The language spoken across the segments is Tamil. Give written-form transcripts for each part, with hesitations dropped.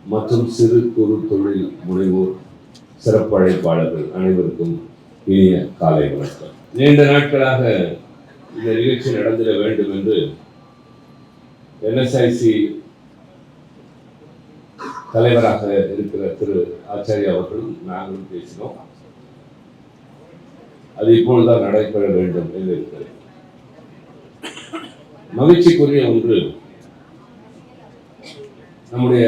மற்றும் சிறு குறு தொழில் முனைவோர் சிறப்பு அழைப்பாளர்கள் அனைவருக்கும் இனிய காலை வணக்கம். நீண்ட நாட்களாக இந்த நிகழ்ச்சி நடந்திட வேண்டும் என்று NSIC தலைவராக இருக்கிற திரு ஆச்சாரியா அவர்களும் நாங்களும் பேசினோம். அது இப்பொழுதுதான் நடைபெற வேண்டும் என்று இருக்கிறது. மகிழ்ச்சிக்குரிய ஒன்று, நம்முடைய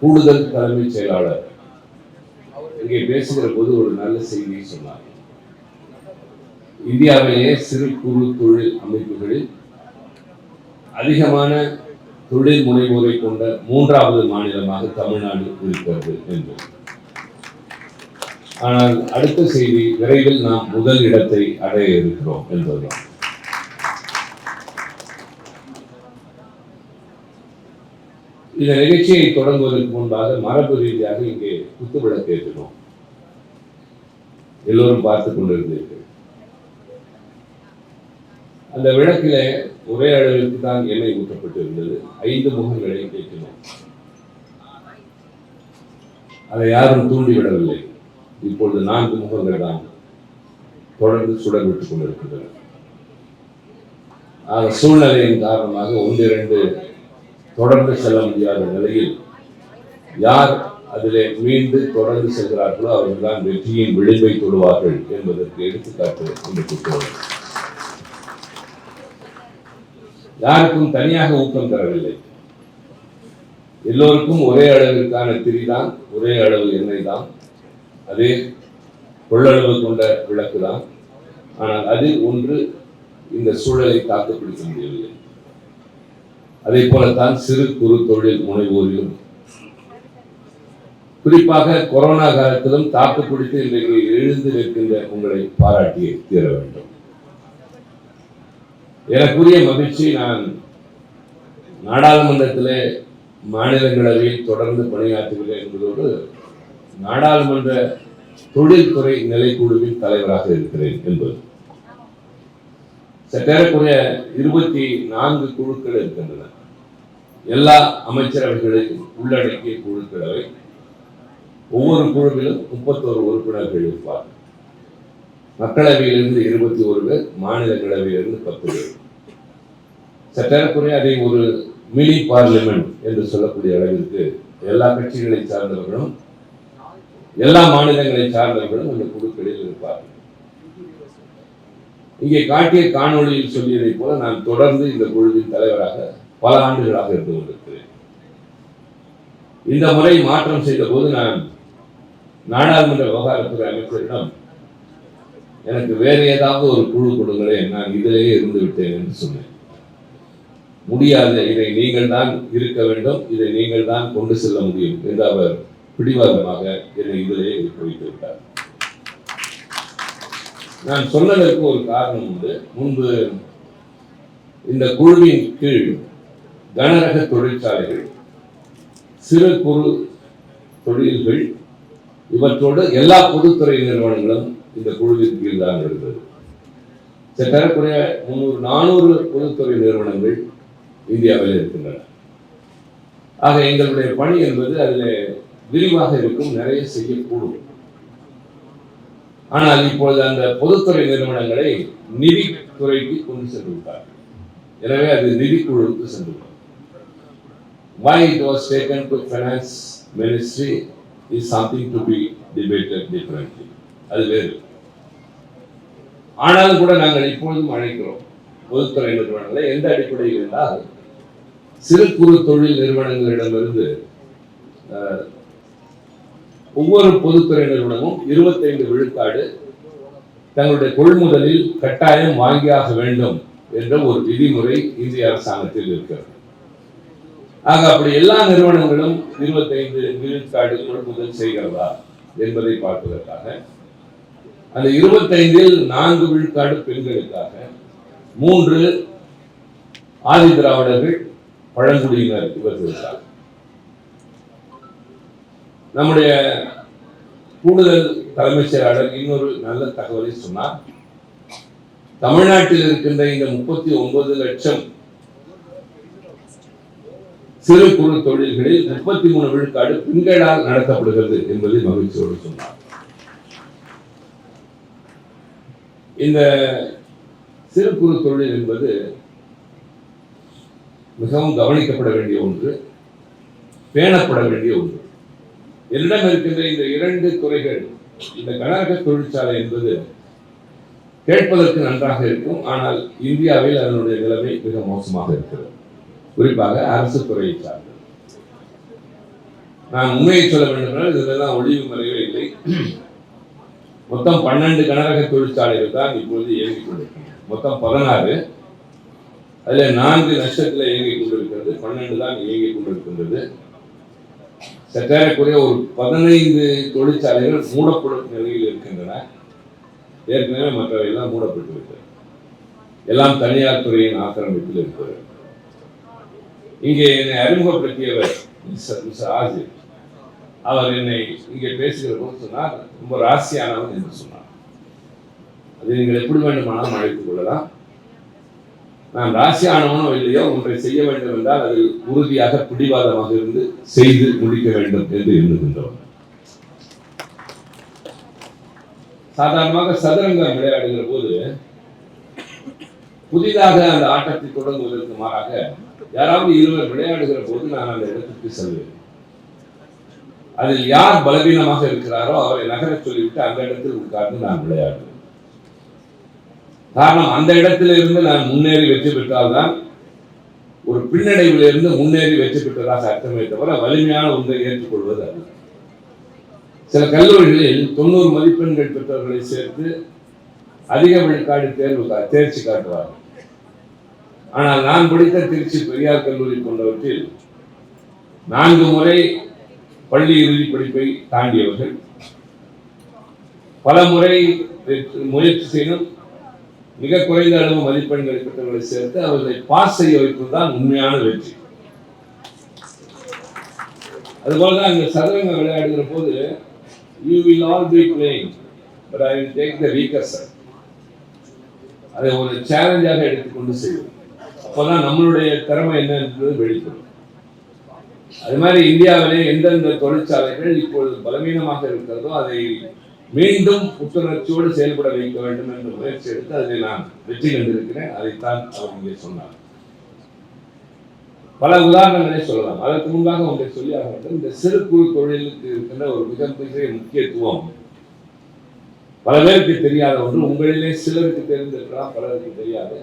கூடுதல் தலைமைச் செயலாளர் இங்கே பேசுகிற போது ஒரு நல்ல செய்தியை சொன்னார். இந்தியாவிலேயே சிறு குறு தொழில் அமைப்புகளில் அதிகமான தொழில் முனைவோரை கொண்ட 3வது மாநிலமாக தமிழ்நாடு இருக்கிறது என்று. ஆனால் அடுத்த செய்தி, விரைவில் நாம் முதல் இடத்தை அடைய இருக்கிறோம் என்பதுதான். இந்த நிகழ்ச்சியை தொடங்குவதற்கு முன்பாக மரபு ரீதியாக இங்கே குத்துவிளக்கு ஏற்றினோம். எல்லோரும் பார்த்துக் கொண்டிருந்தீர்கள். அந்த விளக்கில ஒரே அளவிற்கு தான் எண்ணெய் ஊற்றப்பட்டிருந்தது. 5 முகங்களை ஏற்றினோம். அதை யாரும் தூண்டிவிடவில்லை. இப்பொழுது 4 முகங்கள் தான் தொடர்ந்து சுடர் விட்டுக் கொண்டிருக்கின்றன. சூழ்நிலையின் காரணமாக 1-2 தொடர்ந்து செல்ல முடியாத நிலையில் யார் அதிலே மீண்டு தொடர்ந்து செல்கிறார்களோ அவர்கள் தான் வெற்றியின் விளிம்பை தொடுவார்கள் என்பதற்கு எடுத்துக்காட்டு இந்த புத்தகம். யாருக்கும் தனியாக ஊக்கம் தரவில்லை. எல்லோருக்கும் ஒரே அளவிற்கான திரிதான், ஒரே அளவு எண்ணெய் தான், அதே கொள்ளளவு கொண்ட விளக்கு தான். ஆனால் அதில் ஒன்று இந்த சூழலை தாக்குப்பிடிக்க முடியவில்லை. அதே போலத்தான் சிறு குறு தொழில் முனைவோரிலும், குறிப்பாக கொரோனா காலத்திலும் தாக்கு பிடித்து இன்றைக்கு எழுந்து நிற்கின்ற உங்களை பாராட்டியே தீர வேண்டும். எனக்குரிய மகிழ்ச்சி, நான் நாடாளுமன்றத்திலே மாநிலங்களவையில் தொடர்ந்து பணியாற்றுகிறேன் என்பதோடு நாடாளுமன்ற தொழில்துறை நிலைக்குழுவின் தலைவராக இருக்கிறேன் என்பது. சற்றேறக்குறைய 24 குழுக்கள் இருக்கின்றன. எல்லா அமைச்சரவைகளையும் உள்ளடக்கிய குழுக்களை. ஒவ்வொரு குழுவிலும் 31 உறுப்பினர்கள் இருப்பார். மக்களவையிலிருந்து 21 பேர், மாநிலங்களவையிலிருந்து 10 பேர். சற்றேறக்குறைய அதை ஒரு மினி பார்லிமெண்ட் என்று சொல்லக்கூடிய அளவிற்கு எல்லா கட்சிகளை சார்ந்தவர்களும் எல்லா மாநிலங்களை சார்ந்தவர்களும் அந்த குழுக்களில் இருப்பார்கள். இங்கே காட்டிய காணொளியில் சொல்லியதை போல நான் தொடர்ந்து இந்த குழுவின் தலைவராக பல ஆண்டுகளாக இருந்து கொண்டிருக்கிறேன். இந்த முறை மாற்றம் செய்த போது நான் நாடாளுமன்ற விவகாரத்துறை அமைச்சரிடம், எனக்கு வேறு ஏதாவது ஒரு குழு கொடுங்களேன், நான் இதிலேயே இருந்து விட்டேன் என்று சொன்னேன். முடியாது, இதை நீங்கள் தான் இருக்க வேண்டும், இதை நீங்கள் தான் கொண்டு செல்ல முடியும் என்று அவர் பிடிவாதமாக என்னை இதிலேயே இருக்க வைத்து விட்டார். நான் சொன்னதற்கு ஒரு காரணம் உண்டு. முன்பு இந்த குழுவின் கீழ் கனரக தொழிற்சாலைகள், சிறு குறு தொழில்கள், இவற்றோடு எல்லா பொதுத்துறை நிறுவனங்களும் இந்த குழுவின் கீழ் தான் இருந்தது. சற்றேறக்குறைய 300-400 பொதுத்துறை நிறுவனங்கள் இந்தியாவில் இருக்கின்றன. ஆக எங்களுடைய பணி என்பது அதில் விரிவாக இருக்கும், நிறைய செய்யக்கூடும். ஆனால் இப்பொழுது அந்த பொதுத்துறை நிறுவனங்களை நிதித்துறைக்கு கொண்டு சென்று விட்டார்கள். எனவே அது நிதிக்குழுவுக்கு சென்றுள்ளது. Why it was taken to finance ministry is something to be debated differently. அது வேறு. ஆனாலும் கூட நாங்கள் இப்பொழுதும் அழைக்கிறோம் பொதுத்துறை நிறுவனங்களை. எந்த அடிப்படையில் என்றால், சிறு குறு தொழில் நிறுவனங்களிடமிருந்து ஒவ்வொரு பொதுத்துறை நிறுவனமும் 25 விழுக்காடு தங்களுடைய கொள்முதலில் கட்டாயம் வாங்கியாக வேண்டும் என்ற ஒரு விதிமுறை இந்திய அரசாங்கத்தில் இருக்கிறது. ஆக அப்படி எல்லா நிறுவனங்களும் 25 விழுக்காடு கொள்முதல் செய்கிறதா என்பதை பார்ப்பதற்காக அந்த 25-ல் 4 விழுக்காடு பெண்களுக்காக, 3 ஆதி திராவிடர்கள், பழங்குடியினர் இவர்களுக்காக. நம்முடைய கூடுதல் தலைமைச் செயலாளர் இன்னொரு நல்ல தகவலை சொன்னார். தமிழ்நாட்டில் இருக்கின்ற இந்த 39 லட்சம் சிறு குறு தொழில்களில் 33 விழுக்காடு பெண்களால் நடத்தப்படுகிறது என்பதை மகிழ்ச்சியோடு சொன்னார். இந்த சிறு குறு தொழில் என்பது மிகவும் கவனிக்கப்பட வேண்டிய ஒன்று, பேணப்பட வேண்டிய ஒன்று. என்னிடம் இருக்கின்ற இந்த 2 துறைகள், இந்த கனரக தொழிற்சாலை என்பது கேட்பதற்கு நன்றாக இருக்கும், ஆனால் இந்தியாவில் அதனுடைய நிலைமை மிக மோசமாக இருக்கிறது, குறிப்பாக அரசு துறையை சார்ந்தது. நான் உண்மையை சொல்ல வேண்டும் என்றால் இதெல்லாம் ஒளிவு மறைவே இல்லை. மொத்தம் 12 கனரக தொழிற்சாலைகள் தான் இப்பொழுது இயங்கிக் கொண்டிருக்கின்றன. மொத்தம் 16, அதில் 4 நஷ்டத்தில் இயங்கிக் கொண்டிருக்கிறது, 12 தான் இயங்கிக் கொண்டிருக்கின்றது. சற்றேறக்குறைய ஒரு 15 தொழிற்சாலைகள் மூடப்படும் நிலையில் இருக்கின்றன. ஏற்கனவே மற்றவையெல்லாம் மூடப்பட்டு விட்டது, எல்லாம் தனியார் துறையின் ஆக்கிரமிப்பில் இருக்கிறது. இங்கே என்னை அறிமுகப்படுத்தியவர் மிஸ்டர் ஆசிர், அவர் என்னை இங்கே பேசுகிற போது சொன்னார், ரொம்ப ராசியானவன் என்று சொன்னார். அதை நீங்கள் எப்படி வேண்டுமானாலும் அழைத்துக் கொள்ளலாம். நான் ராசியானவனோ இல்லையோ, ஒன்றை செய்ய வேண்டும் என்றால் அது உறுதியாக பிடிவாதமாக இருந்து செய்து முடிக்க வேண்டும் என்று எண்ணுகின்றோம். சாதாரணமாக சதுரங்கம் விளையாடுகிற போது புதிதாக அந்த ஆட்டத்தை தொடங்குவதற்கு மாறாக யாராவது இருவர் விளையாடுகிற போது நான் அந்த இடத்திற்கு செல்வேன். அதில் யார் பலவீனமாக இருக்கிறாரோ அவரை நகர சொல்லிவிட்டு அந்த இடத்தில் உட்கார்ந்து நான் விளையாடுவேன். காரணம், அந்த இடத்துல இருந்து நான் முன்னேறி வெற்றி பெற்றால்தான் ஒரு பின்னடைவில் இருந்து முன்னேறி வெற்றி பெற்றதாக அர்த்தமே தவிர வலிமையான ஒன்றை ஏற்றுக்கொள்வது அல்ல. சில கல்லூரிகளில் 90 மதிப்பெண்கள் பெற்றவர்களை சேர்த்து அதிக விழுக்காடு தேர்ச்சி காட்டுவார்கள். ஆனால் நான் படித்த திருச்சி பெரியார் கல்லூரி போன்றவற்றில் 4 முறை பள்ளி இறுதி படிப்பை தாண்டியவர்கள், பல முறை முயற்சி செய்தும் மிக குறைந்த அளவு மதிப்பெண்களை பெற்றவர்களை சேர்த்து அவர்களை பாஸ் செய்ய வைப்பதுதான் உண்மையான வெற்றி. அதுபோலதான் இந்த சதுரங்க விளையாடுகிற போது you will all be playing, but I will take the weaker side. அதை ஒரு சேலஞ்சாக எடுத்துக்கொண்டு செய்வோம். அப்போதான் நம்மளுடைய திறமை என்ன என்பது வெளிப்படும். அது மாதிரி இந்தியாவிலே எந்தெந்த தொழிற்சாலைகள் இப்பொழுது பலவீனமாக இருக்கிறதோ அதை மீண்டும் புத்துணர்ச்சியோடு செயல்பட வைக்க வேண்டும் என்ற முயற்சி எடுத்து அதில் நான் வெற்றி கண்டிருக்கிறேன். அதைத்தான் அவர் இங்கே சொன்னார். பல உதாரணங்களே சொல்லலாம். அதற்கு முன்பாக ஒன்றை சொல்லியாக வேண்டும். இந்த சிறு குறு தொழிலுக்கு இருக்கின்ற ஒரு மிகப்பெரிய முக்கியத்துவம் பல பேருக்கு தெரியாத ஒன்று. உங்களிலே சிலருக்கு தெரிந்திருக்கலாம், பலருக்கு தெரியாது.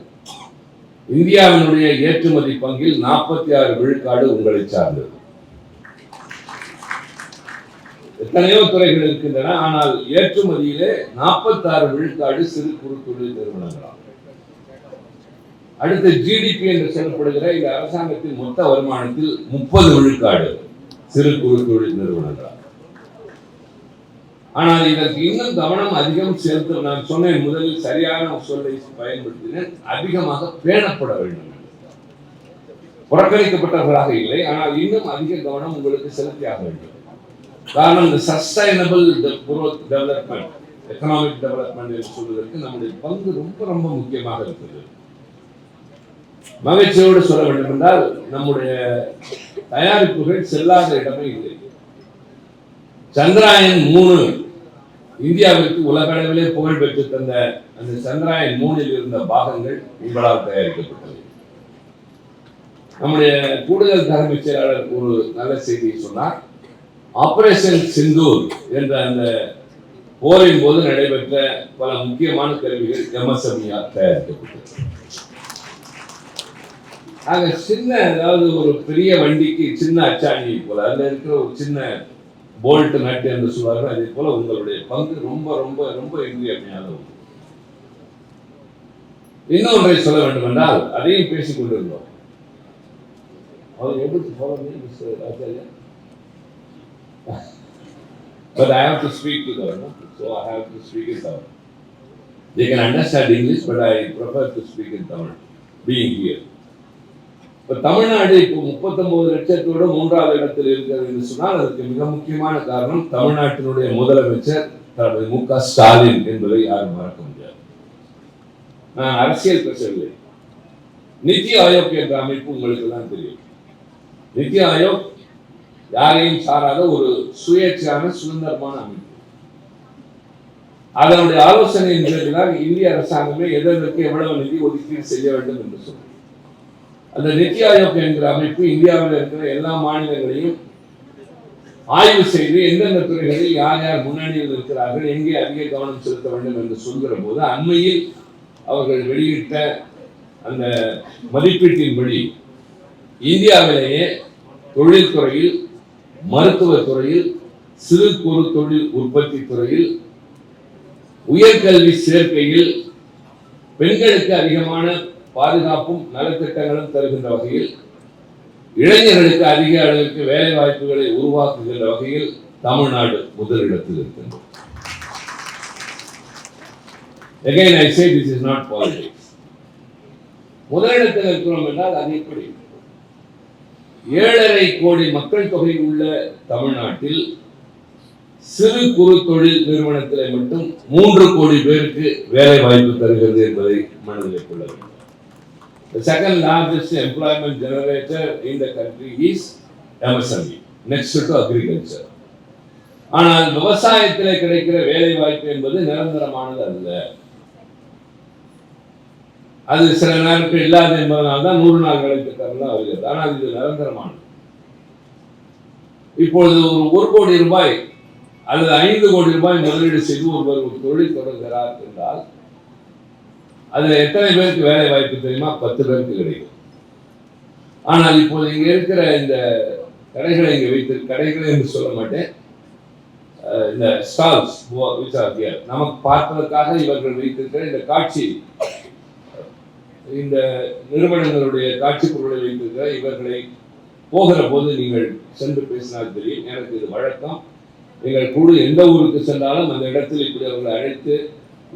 இந்தியாவினுடைய ஏற்றுமதி பங்கில் 46 விழுக்காடு உங்களை சார்ந்தது. எத்தனையோ துறைகள் இருக்கின்றன, ஆனால் ஏற்றுமதியிலே 46 விழுக்காடு சிறு குறு தொழில் நிறுவனங்களாகும். அடுத்த ஜிடிபி என்று சொல்லப்படுகிற இந்த அரசாங்கத்தின் மொத்த வருமானத்தில் 30 விழுக்காடு சிறு குறு தொழில் நிறுவனங்கள். ஆனால் இதற்கு இன்னும் கவனம் அதிகம் செலுத்த, நான் சொன்னேன் முதலில் சரியான சொல்லை பயன்படுத்தினேன், அதிகமாக பேணப்பட வேண்டும். புறக்கணிக்கப்பட்டவர்களாக இல்லை, ஆனால் இன்னும் அதிக கவனம் உங்களுக்கு செலுத்தியாக வேண்டும். காரணம், இந்த சஸ்டைனபிள் டெவலப்மெண்ட், எக்கனாமிக் டெவலப்மெண்ட் என்று சொல்வதற்கு நம்முடைய பங்கு ரொம்ப ரொம்ப முக்கியமாக இருக்கிறது. மகிழ்ச்சியோடு சொல்ல வேண்டும் என்றால் நம்முடைய தயாரிப்புகள் செல்லாத இடமே இல்லை. சந்திராயன் 3 இந்தியாவிற்கு உலக அளவிலே புகழ் பெற்று தந்த அந்த சந்திராயன் 3 இருந்த பாகங்கள் உங்களால் தயாரிக்கப்பட்டது. நம்முடைய கூடுதல் தலைமைச் செயலாளர் ஒரு நல்ல செய்தியை சொன்னார். ஆபரேஷன் சிந்தூர் என்ற அந்த போரின் போது நடைபெற்ற பல முக்கியமான கருவிகள் எம்எஸ்எம்இயால் தயாரிக்கப்பட்டது. ஆக சின்ன, அதாவது ஒரு பெரிய வண்டிக்கு சின்ன அச்சாணியை போல அதுல இருக்கிற ஒரு சின்ன போல்ட் நட்டு என்று சொல்வார்கள், அதே போல உங்களுடைய பங்கு ரொம்ப ரொம்ப ரொம்ப இன்றியமையாத ஒன்று. இன்னொன்றை சொல்ல வேண்டும் என்றால் அதையும் பேசிக் கொண்டிருந்தோம். அவர் எப்படி but I have to speak to them, so I have to speak in Tamil. They can understand English, but I prefer to speak in Tamil, being here. இப்போ தமிழ்நாடு இப்போ 39 லட்சத்தோட 3வது இடத்தில் இருக்கிறது என்று சொன்னால் அதற்கு மிக முக்கியமான காரணம் தமிழ்நாட்டினுடைய முதலமைச்சர் மு.க. ஸ்டாலின் என்பதை யாரும் மறக்க முடியாது. நான் அரசியல் பேசவில்லை. நிதி ஆயோக் என்ற அமைப்பு உங்களுக்கு தான் தெரியும். நித்தி ஆயோக் யாரையும் சாராத ஒரு சுயேட்சையான சுதந்திரமான அமைப்பு. அதனுடைய ஆலோசனையின் பேரில்தான் இந்திய அரசாங்கமே எதற்கு எவ்வளவு நிதி ஒதுக்கீடு செய்ய வேண்டும் என்று சொல்லும். அந்த நித்தி ஆயோக் என்கிற அமைப்பு இந்தியாவில் இருக்கிற எல்லா மாநிலங்களையும் ஆய்வு செய்து எந்தெந்த துறைகளில் யார் யார் முன்னணியில் இருக்கிறார்கள், எங்கே அதிக கவனம் செலுத்த வேண்டும் என்று சொல்கிற போது அண்மையில் அவர்கள் வெளியிட்ட அந்த மதிப்பீட்டின்படி இந்தியாவிலேயே தொழில்துறையில், மருத்துவத்துறையில், சிறு குறு தொழில் உற்பத்தி துறையில், உயர்கல்வி சேர்க்கையில் பெண்களுக்கு அதிகமான பாதுகாப்பும் நலத்திட்டங்களும் தருகின்ற வகையில், இளைஞர்களுக்கு அதிக அளவிற்கு வேலை வாய்ப்புகளை உருவாக்குகின்ற வகையில் தமிழ்நாடு முதலிடத்தில் இருக்கின்றது. Again I say this is not politics. முதலிடத்தில் இருக்கிறோம் என்றால் அது எப்படி? 7.5 கோடி மக்கள் தொகை உள்ள தமிழ்நாட்டில் சிறு குறு தொழில் நிறுவனத்தில் மட்டும் 3 கோடி பேருக்கு வேலை வாய்ப்பு தருகிறது என்பதை மனதில் கொள்ள வேண்டும். The second largest employment generator in the country is MSME, next to agriculture. ஆனால் விவசாயத்தில் கிடைக்கிற வேலை வாய்ப்பு என்பது நிரந்தரமானது அல்ல. அது சில நேரத்தில் இல்லாத என்பதனால் தான் 100 நாள் வேலை திட்டம்லாம் வருகிறது. ஆனால் இது நிரந்தரமானது. இப்பொழுது ஒரு 1 கோடி ரூபாய் அல்லது 5 கோடி ரூபாய் முதலீடு செய்து ஒருவர் ஒரு தொழில் தொடங்குகிறார் என்றால் அதுல எத்தனை பேருக்கு வேலை வாய்ப்பு தெரியுமா? 10 பேருக்கு கிடைக்கும். ஆனால் இப்போது இங்க இருக்கிற இந்த கடைகளை இங்க வைத்து, கடைகளை என்று சொல்ல மாட்டேன், இந்த ஸ்டால்ஸ் நமக்கு பார்ப்பதற்காக இவர்கள் வைத்திருக்கிற இந்த காட்சி, இந்த நிறுவனங்களுடைய காட்சி பொருளை வைத்திருக்கிற இவர்களை போகிற போது நீங்கள் சென்று பேசினால் தெரியும். எனக்கு இது வழக்கம். எங்கள் குழு எந்த ஊருக்கு சென்றாலும் அந்த இடத்தில் இப்படி அவர்களை அழைத்து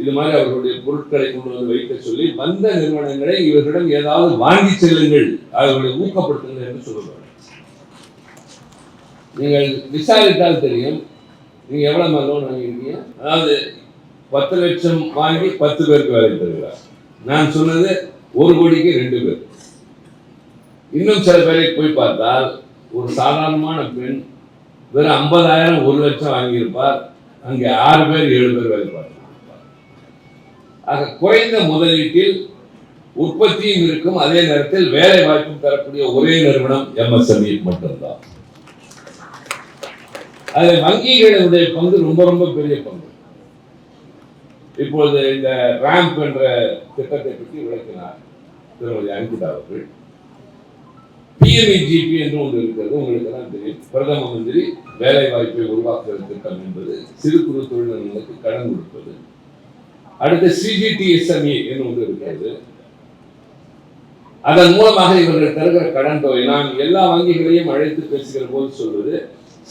இது மாதிரி அவர்களுடைய பொருட்களை கொண்டு வந்து வைக்க சொல்லி வந்த நிறுவனங்களை இவர்களிடம் ஏதாவது வாங்கி செல்லுங்கள், அவர்களை ஊக்கப்படுத்துங்கள் என்று சொல்லுவார்கள். நீங்கள் விசாரித்தால் தெரியும் நீங்க எவ்வளவு லோன் வாங்கியிருக்கீங்க. அதாவது 10 லட்சம் வாங்கி 10 பேருக்கு வேலை தருகிறார். நான் சொன்னது 1 கோடிக்கு 2 பேர். இன்னும் சில பேரை போய் பார்த்தால் ஒரு சாதாரணமான பெண் வெறும் 50,000 1 லட்சம் வாங்கியிருப்பார். அங்கே 6 பேர் 7 பேர் வேலை பார்ப்பார். ஆக குறைந்த முதலீட்டில் உற்பத்தியும் இருக்கும், அதே நேரத்தில் வேலை வாய்ப்பும் தரக்கூடிய ஒரே நிறுவனம் MSME மட்டும்தான். அதில் வங்கிகளுடைய பங்கு ரொம்ப ரொம்ப பெரிய பங்கு. இப்பொழுது இந்த ராம்ப் என்ற திட்டத்தை பற்றி விளக்கினார் திருமதி அங்கிதா அவர்கள். PMEGP என்று ஒன்று இருக்கிறது, உங்களுக்கு தான் தெரியும். பிரதம மந்திரி வேலை வாய்ப்பை உருவாக்குகிற திட்டம் என்பது சிறு குறு தொழில் நிறுவனங்களுக்கு கடன் கொடுப்பது. அடுத்து CGTSME என்று ஒன்று இருக்கிறது. அதன் மூலமாக இவர்கள் தருகிற கடன் தொகை, நான் எல்லா வங்கிகளையும் அழைத்து பேசுகிற போது சொல்வது,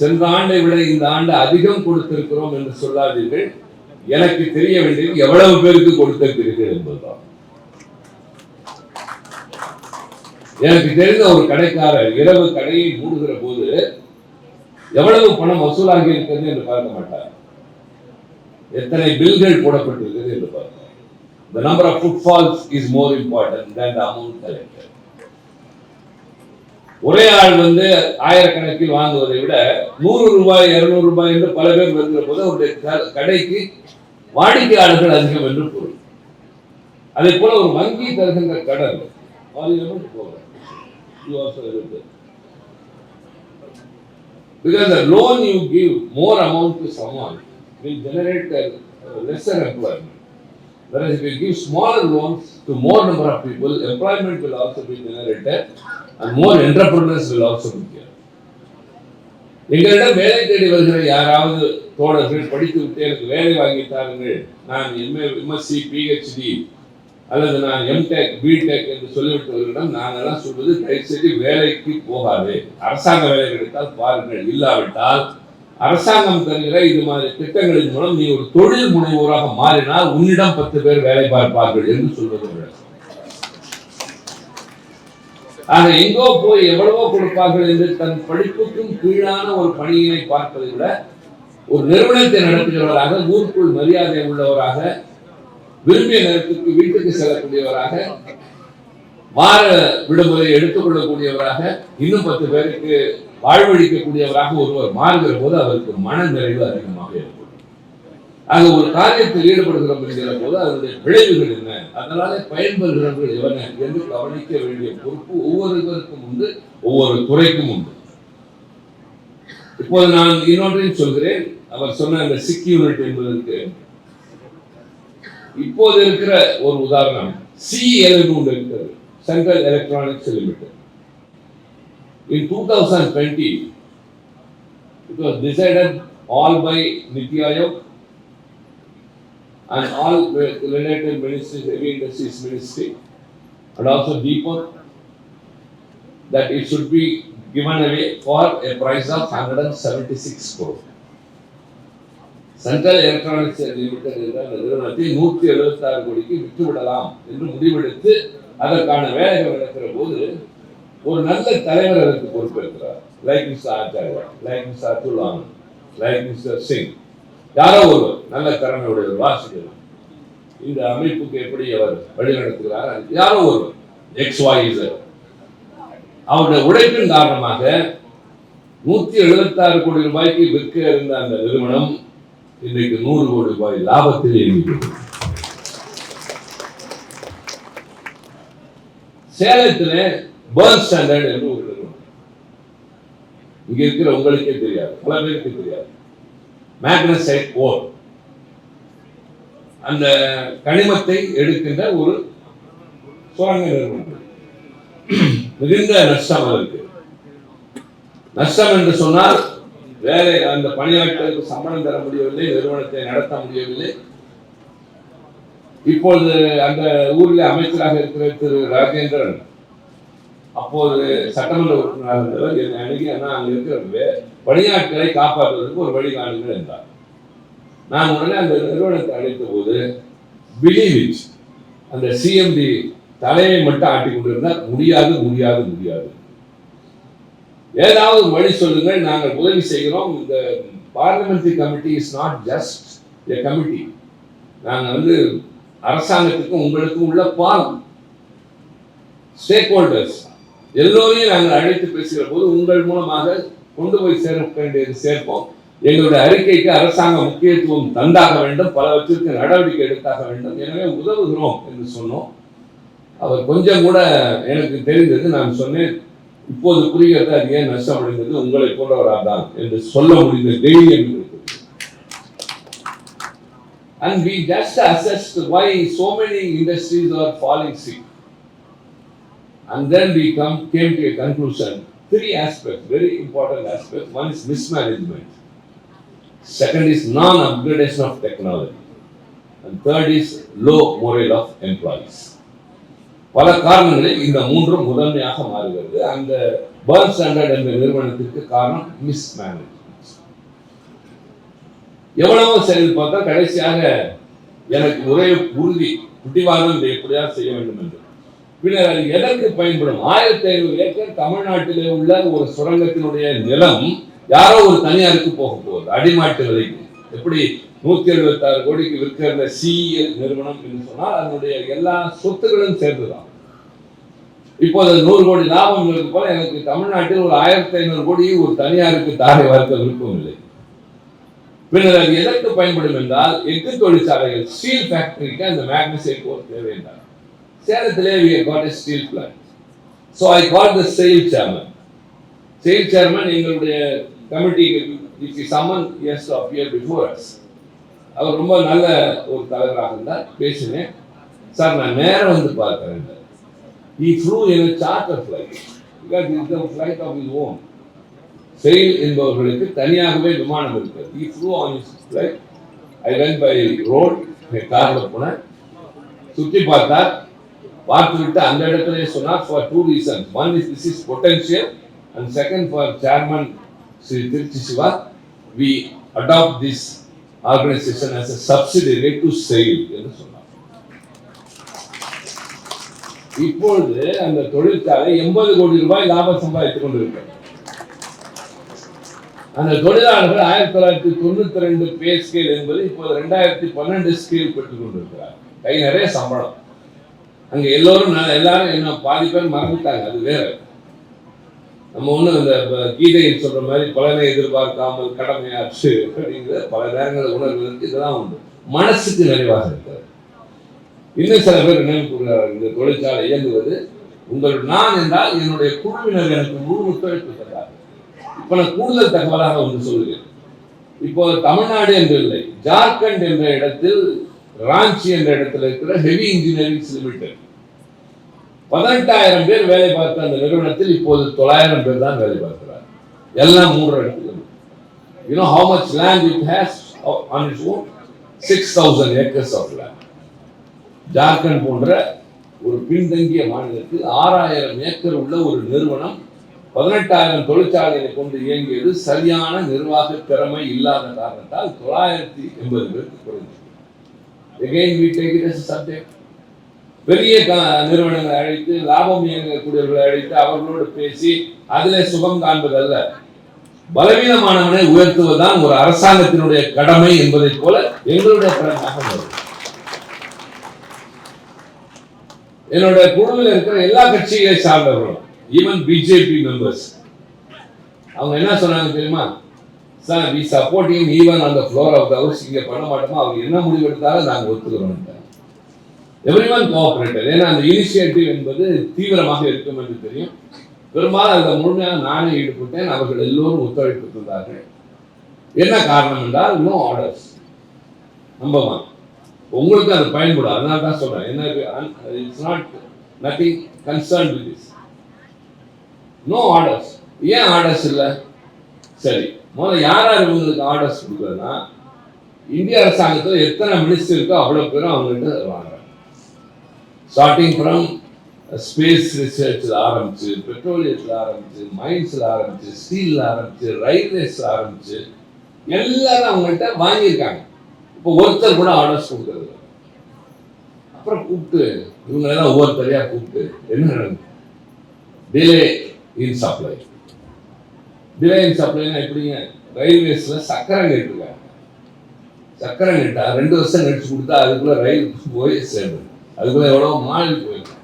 சென்ற ஆண்டை விட இந்த ஆண்டு அதிகம் கொடுத்திருக்கிறோம் என்று சொல்லாதீர்கள், எனக்கு தெரிய வேண்டியது எவ்வளவு பேருக்கு கொடுத்திருக்கிறீர்கள் என்பதுதான். எனக்கு தெரிந்த ஒரு கடைக்காரர் இரவு கடையை மூடுகிற போது எவ்வளவு பணம் வசூலாகி இருக்கிறது என்று பார்க்க மாட்டார், எத்தனை பில்கள் போடப்பட்டிருக்கிறது என்று பார்த்தார். The number of footfalls is more important than the amount collected. ஒரே ஆள் வந்து ஆயிரக்கணக்கில் வாங்குவதை விட 100 ரூபாய் 200 ரூபாய் என்று பல பேர் வருகிற போது அவருடைய கடைக்கு வாடிக்கையாளர்கள் அதிகம் என்று பொருள். அதே போல ஒரு வங்கி தருகின்ற கடன் because the loan you give more amount to someone will generate a lesser employment. Whereas if you give smaller loans to more number of people, employment will also be generated and more entrepreneurs will also be here. எங்களிடம் வேலை தேடி வருகிற யாராவது தோழர்கள் படித்து விட்டு எனக்கு வேலை வாங்கிட்டார்கள், நான் MSc PhD அல்லது நான் MTech BTech என்று சொல்லிவிட்டவர்களிடம் நாங்கெல்லாம் சொல்வது, தயவுசெய்து வேலைக்கு போகாது, அரசாங்க வேலை கிடைத்தால் பாருங்கள், இல்லாவிட்டால் அரசாங்கம் தருகிற இது மாதிரி திட்டங்களின் மூலம் நீ ஒரு தொழில் முனைவோராக மாறினால் உன்னிடம் 10 பேர் வேலை பார்ப்பார்கள் என்று சொல்வது. ஆக எங்கோ போய் எவ்வளவோ கொடுப்பார்கள் என்று தன் படிப்புக்கும் கீழான ஒரு பணியினை பார்ப்பதை விட ஒரு நிறுவனத்தை நடத்துகிறவராக, ஊருக்குள் மரியாதை உள்ளவராக, விரும்பிய நேரத்துக்கு வீட்டுக்கு செல்லக்கூடியவராக, வார விடுமுறை எடுத்துக்கொள்ளக்கூடியவராக, இன்னும் 10 பேருக்கு வாழ்வழிக்கக்கூடியவராக ஒருவர் மாறுகிற போது அவருக்கு மன நிறைவு அதிகமாக ஏற்படும். ஆக ஒரு காரியத்தில் ஈடுபடுகிறோம் என்கிற போது அதனுடைய விளைவுகள் என்ன, அதனால பயன்பெறுகிறவர்கள் எவன என்று கவனிக்க வேண்டிய பொறுப்பு ஒவ்வொருவருக்கும் உண்டு, ஒவ்வொரு துறைக்கும் உண்டு. இப்போது நான் இன்னொன்றையும் சொல்கிறேன். அவர் சொன்ன அந்த சிக் யூனிட் என்பதற்கு இப்போது இருக்கிற ஒரு உதாரணம் CEL இருக்கிறது, central electronics limited. In 2020, it was decided all by Niti Aayog and all related ministries, heavy industries ministry, and also DEPOT, that it should be given away for a price of 176 crore. Central electronics limited என்ற நிறுவனத்தை 176 கோடிக்கு விட்டுவிடலாம் என்று முடிவெடுத்து அதற்கான வேலைகள் நடக்கிற போது ஒரு நல்ல தலைவர் அதற்கு பொறுப்பேற்கிறார். Like mister Acharya, like mister Atul Anand, like mister Singh, யாரோ ஒருவர் நல்ல திறமையுடைய வாசிக்கிறார். இந்த அமைப்புக்கு எப்படி அவர் வழிநடத்துகிறார், யாரோ ஒருவர் XYZ அவருடைய உழைப்பின் காரணமாக 176 கோடி ரூபாய்க்கு விற்க இருந்த அந்த நிறுவனம் இன்றைக்கு 100 கோடி ரூபாய் லாபத்தில் இயங்குகிறது. சேலத்தில் பேர்ன் ஸ்டாண்டர்ட் என்று ஒரு நிறுவனம், இங்க இருக்கிற உங்களுக்கே தெரியாது, பல பேருக்கு தெரியாது. மேக்னசைட் ஓர், அந்த கனிமத்தை எடுக்கின்ற ஒரு சுரங்க நிறுவனம். மிகுந்த நஷ்டம் அதற்கு. நஷ்டம் என்று சொன்னால் வேலை, அந்த பணியாளர்களுக்கு சம்பளம் தர முடியவில்லை, நிறுவனத்தை நடத்த முடியவில்லை. இப்பொழுது அந்த ஊரில் அமைச்சராக இருக்கிற திரு ராஜேந்திரன், அப்போது சட்டமன்ற உறுப்பினராக இருந்தவர், என்னை அணுகி அங்கே இருக்கிற பணியாட்களை காப்பாற்றுவதற்கு ஒரு வழி காணுங்கள் என்றார். நான் உடனே அந்த நிறுவனத்தை அழைத்த போது பிலீவ் அந்த CMD தலையை மட்டும் ஆட்டிக் கொண்டிருந்தால் முடியாது முடியாது முடியாது, ஏதாவது வழி சொல்லுங்கள், நாங்கள் உதவி செய்கிறோம். இந்த parliamentary committee is not just a committee, நாங்கள் அரசாங்கத்துக்கும் உங்களுக்கும் உள்ள பாலம், ஸ்டேக் ஹோல்டர்ஸ் எல்லோரையும் நாங்கள் அழைத்து பேசுகிற போது உங்கள் மூலமாக கொண்டு போய் சேர்க்க வேண்டியது சேர்ப்போம். எங்களுடைய அறிக்கைக்கு அரசாங்கம் முக்கியத்துவம் தந்தாக வேண்டும், பலவற்றிற்கு நடவடிக்கை எடுத்தாக வேண்டும், எனவே உதவுகிறோம் என்று சொன்னோம். அவர் கொஞ்சம் கூட எனக்கு தெரிந்தது. நான் சொன்னேன், இப்போது புரிகிறது அது ஏன் நஷ்டம் அடைந்தது, உங்களை போன்றவராக தான் என்று சொல்ல முடிந்த தைரியம். And we just assessed why so many industries are falling sick. And then we came to a conclusion. 3 aspects, very important aspects. One is mismanagement. Second is non-upgradation of technology. And third is low morale of employees. பல காரணங்களில் இந்த 3 முதன்மையாக மாறுகிறது. அந்த பேர்ன் ஸ்டாண்டர்ட் என்ற நிறுவனத்திற்கு காரணம் மிஸ்மேனேஜ்மெண்ட். எவ்வளவோ செயல் பார்த்தா கடைசியாக எனக்கு ஒரே உறுதி, குட்டிவாதம் இதை எப்படியாவது செய்ய வேண்டும் என்று. பின்னர் அது எதற்கு பயன்படும்? 1500 ஏக்கர் தமிழ்நாட்டிலே உள்ள ஒரு சுரங்கத்தினுடைய நிலம் யாரோ ஒரு தனியாருக்கு போக போகுது, அடிமாட்டு விலைக்கு. எப்படி 176 கோடிக்கு விற்கிற CEL நிறுவனம் என்று சொன்னால் அதனுடைய எல்லா சொத்துக்களும் சேர்ந்துதான். இப்போது 100 கோடி லாபம் இருக்கு போல எனக்கு தமிழ்நாட்டில் ஒரு 1500 கோடியை ஒரு தனியாருக்கு தாரை வார்க்க விருப்பம் இல்லை. பின்னர் அது எதற்கு பயன்படும் என்றால், எஃகு தொழிற்சாலைகள், ஸ்டீல் ஃபேக்டரிக்கு அந்த மேக்னசைட் ஓர் தேவை என்றார். சேலத்திலே we got a steel plant. So I called the sale chairman. Sale chairman எங்களுடைய committee, if someone has to appear before us. அவர் ரொம்ப நல்ல ஒரு தலைவராக இருந்தார். பேசினேன், சார் நான் நேரம் வந்து பார்க்கிறேன். He flew in a charter flight because it is the flight of his own. செயல் என்பவர்களுக்கு தனியாகவே விமானம் இருக்கிறது. He flew on his flight. I went by road, கார்ல போனேன், சுற்றி பார்த்தார். பார்த்துவிட்டு அந்த இடத்துல சொன்னார், for 2 reasons. One is this is potential, and second for chairman Sri Tiruchi Siva, we adopt this organization as a subsidiary to SAIL என்று சொன்னார். இப்பொழுது அந்த தொழிற்சாலை 80 கோடி ரூபாய் லாபம் சம்பாதித்துக் கொண்டிருக்கிறது. அந்த தொழிலாளர்கள் 1992 பே ஸ்கேல் என்பது இப்போது 2012 ஸ்கேல் பெற்றுக் கொண்டிருக்கிறார். கை நிறைய சம்பளம். அங்க எல்லாரும் என்ன பாதி பேர் மறந்துட்டாங்க, அது வேற. நம்ம ஒண்ணு இந்த கீதையில் சொல்ற மாதிரி பலனை எதிர்பார்க்காமல் கடமையாற்று அப்படிங்கிற பல நேரங்களில் உணர்வதற்கு இதெல்லாம் உண்டு. மனசுக்கு நிறைவாக இருக்கிறது. இன்னும் சில பேர் நினைவு கூறுகிறார்கள், இந்த தொழிற்சாலை இயங்குவது நான் என்றால் என்னுடைய குழுவினர் எனக்கு முழு ஒத்துழைப்பு தந்தார். இப்ப நான் கூடுதல் தகவலாக ஒன்று சொல்கிறேன். இப்போ தமிழ்நாடு என்று இல்லை, ஜார்க்கண்ட் என்ற இடத்தில், ராஞ்சி என்ற இடத்துல இருக்கிற ஹெவி இன்ஜினியரிங் லிமிடெட் 18,000 பேர் வேலை பார்த்த அந்த நிறுவனத்தில் இப்போது 900 பேர் தான் வேலை பார்க்கிறார். எல்லாம் 3 இடத்துல. You know how much land it has on its own? 6,000 acres of land. Jharkhand போன்ற ஒரு பின்தங்கிய மாநிலத்தில் 6,000 ஏக்கர் உள்ள ஒரு நிறுவனம் 18,000 தொழிற்சாலைகளை கொண்டு இயங்கியது சரியான நிர்வாக திறமை இல்லாத காரணத்தால் 980 பேருக்கு குறைந்தது. Again we take it as a subject. பெரிய நிறுவனங்களை அழைத்து லாபம் இயங்கக்கூடியவர்களை அழைத்து அவர்களோடு பேசி அதிலே சுகம் காண்பதல்ல, பலவீனமானவனை உயர்த்துவதுதான் ஒரு அரசாங்கத்தினுடைய கடமை என்பதை போல எங்களுடைய கடமையாக வரும். என்னோட குழுவில் இருக்கிற எல்லா கட்சிகளை சார்ந்தவர்களும், ஈவன் பிஜேபி மெம்பர்ஸ், அவங்க என்ன சொன்னாங்க தெரியுமா? Sir we supporting even on the floor of the house. இங்க பண்ண மாட்டோமா, அவங்க என்ன முடிவு எடுத்தாலும் நாங்கள் ஒத்துக்கிறோம். Everyone cooperated. ஏன்னா அந்த இனிஷியேட்டிவ் என்பது தீவிரமாக இருக்கும் என்று தெரியும். பெரும்பாலும் அதில் முழுமையாக நானே ஈடுபட்டேன். அவர்கள் எல்லோரும் ஒத்துழைப்பு தந்தார்கள். என்ன காரணம் என்றால் நோ ஆர்டர்ஸ். நம்பர் 1, உங்களுக்கு அது பயன்படும். அதனால தான் சொல்றேன், என்ன it's not nothing concern with this. No orders. ஏன் ஆர்டர்ஸ் இல்லை? சரி, முதல்ல யார் இவங்களுக்கு ஆர்டர்ஸ் கொடுக்குறதுனா, இந்திய அரசாங்கத்தில் எத்தனை மினிஸ்டர் இருக்கோ அவ்வளோ பேரும் அவங்கள்ட்ட வாங்குறாங்க. ஸ்டார்டிங் ஃப்ரம் ஸ்பேஸ் ரிசர்ச்சில் ஆரம்பிச்சு, பெட்ரோலியத்தில் ஆரம்பிச்சு, மைன்ஸில் ஆரம்பிச்சு, ஸ்டீலில் ஆரம்பிச்சு, ரயில்வேஸில் ஆரம்பிச்சு எல்லாரும் அவங்கள்ட்ட வாங்கியிருக்காங்க. இப்போ ஒருத்தர் கூட ஆர்டர்ஸ் கொடுக்குறது. அப்புறம் கூப்பிட்டு இவங்களெல்லாம் ஒவ்வொருத்தரையாக கூப்பிட்டு என்ன நடக்குது? Delay in supply. Delay in சப்ளைனா எப்படிங்க? ரயில்வேஸில் சக்கரம் கேட்டுருக்காங்க. சக்கரம் கேட்டா 2 வருஷம் கழிச்சு கொடுத்தா அதுக்குள்ள ரயில் போய் சேர்ந்து அதுக்குள்ள எவ்வளோ மாறி போயிருக்கு.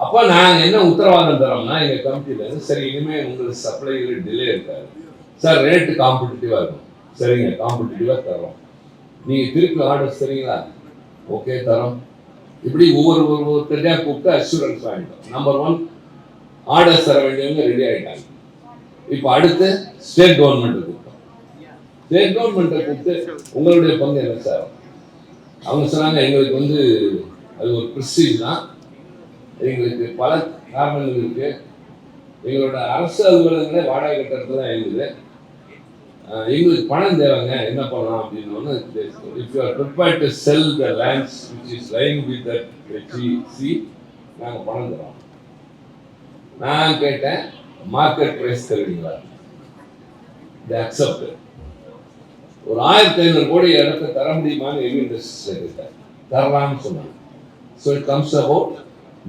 அப்போ நாங்கள் என்ன உத்தரவாதம் தரோம்னா, எங்கள் கமிட்டியில சரி இனிமேல் உங்களுக்கு சப்ளைகள் டிலே இருக்காது சார், ரேட்டு காம்படிட்டிவாக இருக்கும். சரிங்க, காம்படிட்டிவாக தரோம். நீங்கள் திருப்பி ஆர்டர்ஸ் தரீங்களா? ஓகே தரோம். இப்படி ஒவ்வொருத்தரையாக கூப்பிட்டு அஷூரன்ஸ் வாங்கிட்டோம். நம்பர் 1, ஆர்டர்ஸ் தர வேண்டியவங்க ரெடி ஆகிட்டாங்க. இப்போ அடுத்து ஸ்டேட் கவர்மெண்ட்டை கூப்பிட்டோம். ஸ்டேட் கவர்மெண்ட்டை கூப்பிட்டு உங்களுடைய பங்கு என்ன சார்? அவங்க சொன்னாங்க, எங்களுக்கு அது ஒரு ப்ரெஸ்டீஜ் தான், எங்களுக்கு பல காரணங்கள் இருக்கு, எங்களோட அரசு அலுவலகங்களே வாடகை கட்டணத்துல தான் இருக்குது, எங்களுக்கு பணம் தேவைங்க, என்ன பண்ணலாம் அப்படின்னு. If you are prepared to sell the lands which is lying with that HEC, நாங்கள் பணம் தரோம். நான் கேட்டேன், மார்க்கெட் பிரைஸ் தருவீங்களா? they accepted. ஒரு 1,500 கோடி இடத்தை தர முடியுமான்னு ஹெவி இண்டஸ்ட்ரீஸ்ல கேட்டார். தரலாம்னு சொன்னாங்க. So it comes about